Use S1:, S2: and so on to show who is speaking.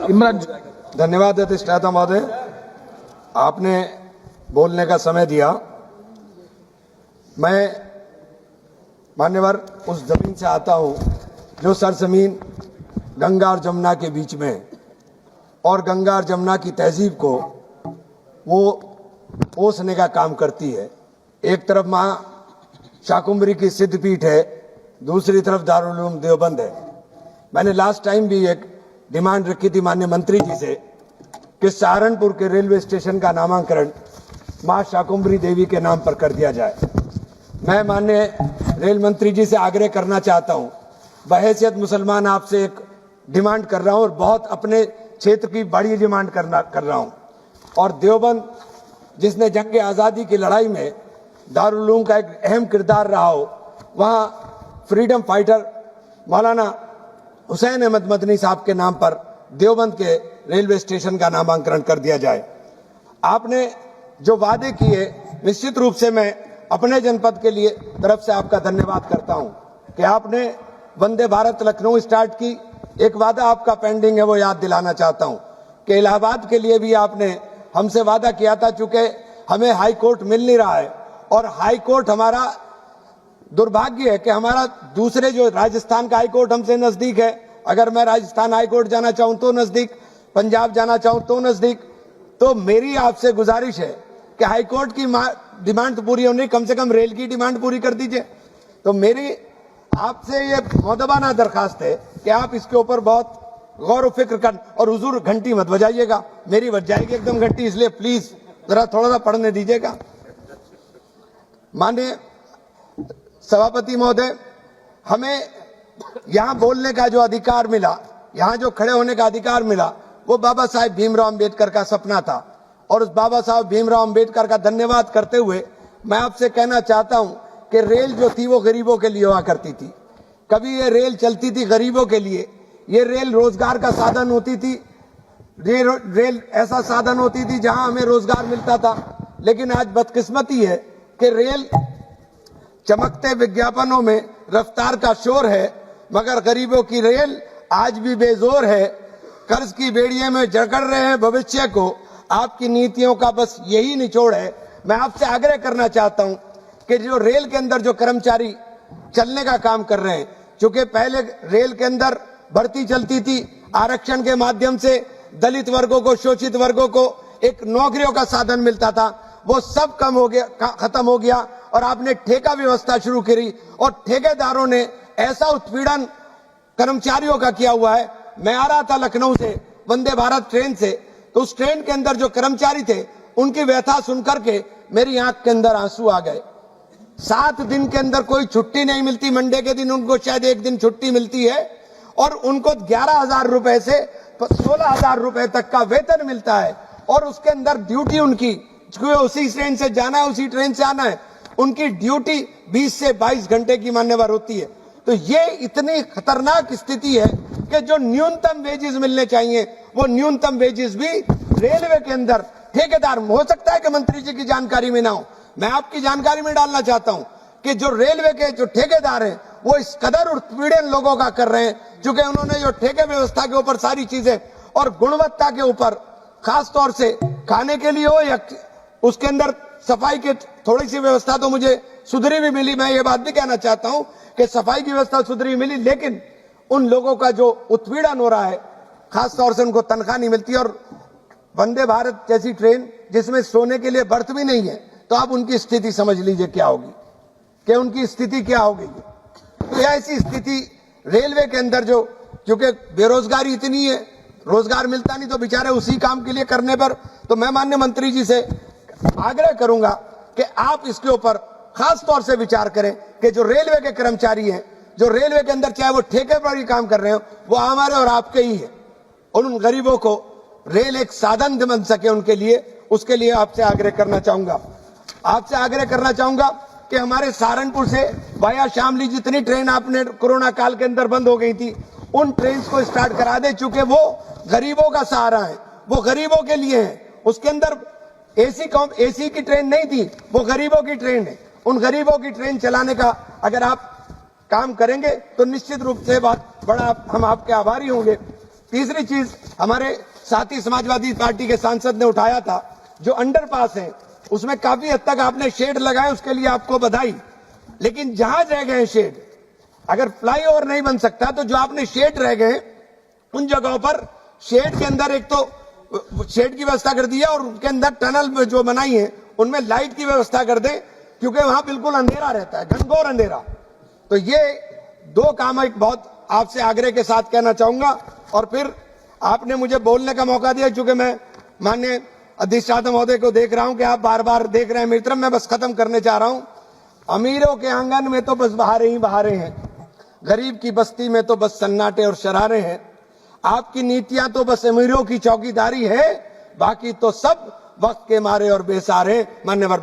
S1: इमरान
S2: धन्यवाद अधिष्ठाता महोदय, आपने बोलने का समय दिया। मैं मान्यवर उस जमीन से आता हूं जो सरजमीन गंगा और जमुना के बीच में है और गंगा और जमुना की तहजीब को वो पोसने का काम करती है। एक तरफ मां शाकुंभरी की सिद्धपीठ है, दूसरी तरफ दारुल उलूम देवबंद है। मैंने लास्ट टाइम भी एक डिमांड रखी थी माननीय मंत्री जी से कि सहारनपुर के रेलवे स्टेशन का नामांकन मां शाकुंभरी देवी के नाम पर कर दिया जाए। मैं माननीय रेल मंत्री जी से आग्रह करना चाहता हूं, बहैसियत मुसलमान आपसे एक डिमांड कर रहा हूं और बहुत अपने क्षेत्र की बड़ी डिमांड कर रहा हूं। और देवबंद जिसने जंग आज़ादी की लड़ाई में दारुल उलूम का एक अहम किरदार रहा हो, वहां फ्रीडम फाइटर मौलाना हुसैन अहमद मदनी साहब के नाम पर देवबंद के रेलवे स्टेशन का नामांकन कर दिया जाए। आपने जो वादे किए, निश्चित रूप से मैं अपने जनपद के लिए तरफ से आपका धन्यवाद करता हूं कि आपने वंदे भारत लखनऊ स्टार्ट की। एक वादा आपका पेंडिंग है, वो याद दिलाना चाहता हूं कि इलाहाबाद के लिए भी आपने हमसे वादा किया था। चूंकि हमें हाई कोर्ट मिल नहीं रहा है और हाई कोर्ट हमारा दुर्भाग्य है कि हमारा दूसरे जो राजस्थान का हाई कोर्ट हमसे नजदीक है। अगर मैं राजस्थान हाई कोर्ट जाना चाहूं तो नजदीक, पंजाब जाना चाहूं तो नजदीक। तो मेरी आपसे गुजारिश है कि हाई कोर्ट की डिमांड पूरी होनी, कम से कम रेल की डिमांड पूरी कर दीजिए। तो मेरी आपसे ये मौदबाना दरखास्त है कि आप इसके ऊपर बहुत गौर व फिक्र कर, और हुजूर घंटी मत बजाइएगा, मेरी बज जाएगी एकदम घंटी, इसलिए प्लीज जरा थोड़ा सा पढ़ने दीजिएगा। माननीय सभापति महोदय, हमें यहां बोलने का जो अधिकार मिला, यहां जो खड़े होने का अधिकार मिला, वो बाबा साहेब भीमराव अंबेडकर का सपना था। और उस बाबा साहेब भीमराव अंबेडकर का धन्यवाद करते हुए मैं आपसे कहना चाहता हूं कि रेल जो थी वो गरीबों के लिए हुआ करती थी। कभी ये रेल चलती थी गरीबों के लिए, ये रेल रोजगार का साधन होती थी। रेल ऐसा साधन होती थी जहां हमें रोजगार मिलता था। लेकिन आज बदकिस्मती है कि रेल चमकते विज्ञापनों में रफ्तार का शोर है, मगर गरीबों की रेल आज भी बेजोर है। कर्ज की बेड़ियों में जकड़ रहे हैं भविष्य को, आपकी नीतियों का बस यही निचोड़ है। मैं आपसे आग्रह करना चाहता हूं कि जो रेल के अंदर जो कर्मचारी चलने का काम कर रहे हैं, चूंकि पहले रेल के अंदर भर्ती चलती थी, आरक्षण के माध्यम से दलित वर्गों को, शोषित वर्गों को एक नौकरियों का साधन मिलता था, वो सब कम हो गया, खत्म हो गया। और आपने ठेका व्यवस्था शुरू करी और ठेकेदारों ने ऐसा उत्पीड़न कर्मचारियों का किया हुआ है। मैं आ रहा था लखनऊ से वंदे भारत ट्रेन से, तो उस ट्रेन के अंदर जो कर्मचारी थे, उनकी व्यथा सुनकर के मेरी आंख के अंदर आंसू आ गए। 7 दिन के अंदर कोई छुट्टी नहीं मिलती, मंडे के दिन उनको शायद एक दिन छुट्टी मिलती है, और उनको 11,000 रुपए से 16,000 रुपए तक का वेतन मिलता है। और उसके अंदर ड्यूटी उनकी, उसी ट्रेन से जाना है, उसी ट्रेन से आना है, उनकी ड्यूटी 20 से 22 घंटे की मान्यवर होती है। तो ये इतनी खतरनाक स्थिति है कि जो न्यूनतम वेजेस मिलने चाहिए, वो न्यूनतम वेजेस भी रेलवे के अंदर ठेकेदार, हो सकता है कि मंत्री जी की जानकारी में ना हो, मैं आपकी जानकारी में डालना चाहता हूं कि जो रेलवे के जो ठेकेदार हैं, वो इस कदर उत्पीड़न लोगों का कर रहे हैं, क्योंकि उन्होंने जो ठेके व्यवस्था के ऊपर सारी चीजें और गुणवत्ता के ऊपर, खास तौर से खाने के लिए हो या उसके अंदर सफाई की थोड़ी सी व्यवस्था तो मुझे सुधरी भी मिली। मैं ये बात भी कहना चाहता हूं कि सफाई की व्यवस्था सुधरी मिली, लेकिन उन लोगों का जो उत्पीड़न हो रहा है, खास तौर से उनको तनख्वाह नहीं मिलती। और वंदे भारत जैसी ट्रेन जिसमें सोने के लिए बर्थ भी नहीं है, तो आप उनकी स्थिति समझ लीजिए क्या होगी, कि उनकी स्थिति क्या होगी। तो ऐसी स्थिति रेलवे के अंदर जो, क्योंकि बेरोजगारी इतनी है, रोजगार मिलता नहीं, तो बेचारे उसी काम के लिए करने पर। तो मैं माननीय मंत्री जी से आग्रह करूंगा कि आप इसके ऊपर खास तौर से विचार करें कि जो रेलवे के कर्मचारी हैं, जो रेलवे के अंदर चाहे वो ठेके पर ही काम कर रहे हो, वो हमारे और आपके ही है। उन गरीबों को रेल एक साधन बन सके उनके लिए, उसके लिए आपसे आग्रह करना चाहूंगा। आपसे आग्रह करना चाहूंगा कि हमारे सहारनपुर से वाया शामली जितनी ट्रेन आपने कोरोना काल के अंदर बंद हो गई थी, उन ट्रेन को स्टार्ट करा दे, चूंकि वो गरीबों का सहारा है, वो गरीबों के लिए है। उसके अंदर एसी की ट्रेन नहीं थी, वो गरीबों की ट्रेन है। उन गरीबों की ट्रेन चलाने का अगर आप काम करेंगे तो निश्चित रूप से बहुत बड़ा हम आपके आभारी होंगे। तीसरी चीज हमारे साथी समाजवादी पार्टी के सांसद ने उठाया था, जो अंडरपास है उसमें काफी हद तक आपने शेड लगाए, उसके लिए आपको बधाई। लेकिन जहां रह गए शेड, अगर फ्लाईओवर नहीं बन सकता तो जो आपने शेड रह गए उन जगहों पर शेड के अंदर एक तो शेड की व्यवस्था कर दी है और उनके अंदर टनल जो बनाई है उनमें लाइट की व्यवस्था कर दे, क्योंकि वहां बिल्कुल अंधेरा रहता है, घनघोर अंधेरा। तो ये दो काम एक बहुत आपसे आग्रह के साथ कहना चाहूंगा। और फिर आपने मुझे बोलने का मौका दिया, क्योंकि मैं माननीय अधिष्ठाता महोदय को देख रहा हूं कि आप बार बार देख रहे हैं मेरी तरफ। मैं बस खत्म करने चाह रहा हूं। अमीरों के आंगन में तो बस बहारे ही बहारे हैं, गरीब की बस्ती में तो बस सन्नाटे और शरारे हैं। आपकी नीतियां तो बस अमीरों की चौकीदारी है, बाकी तो सब वक्त के मारे और बेसहारे। मान्यवर।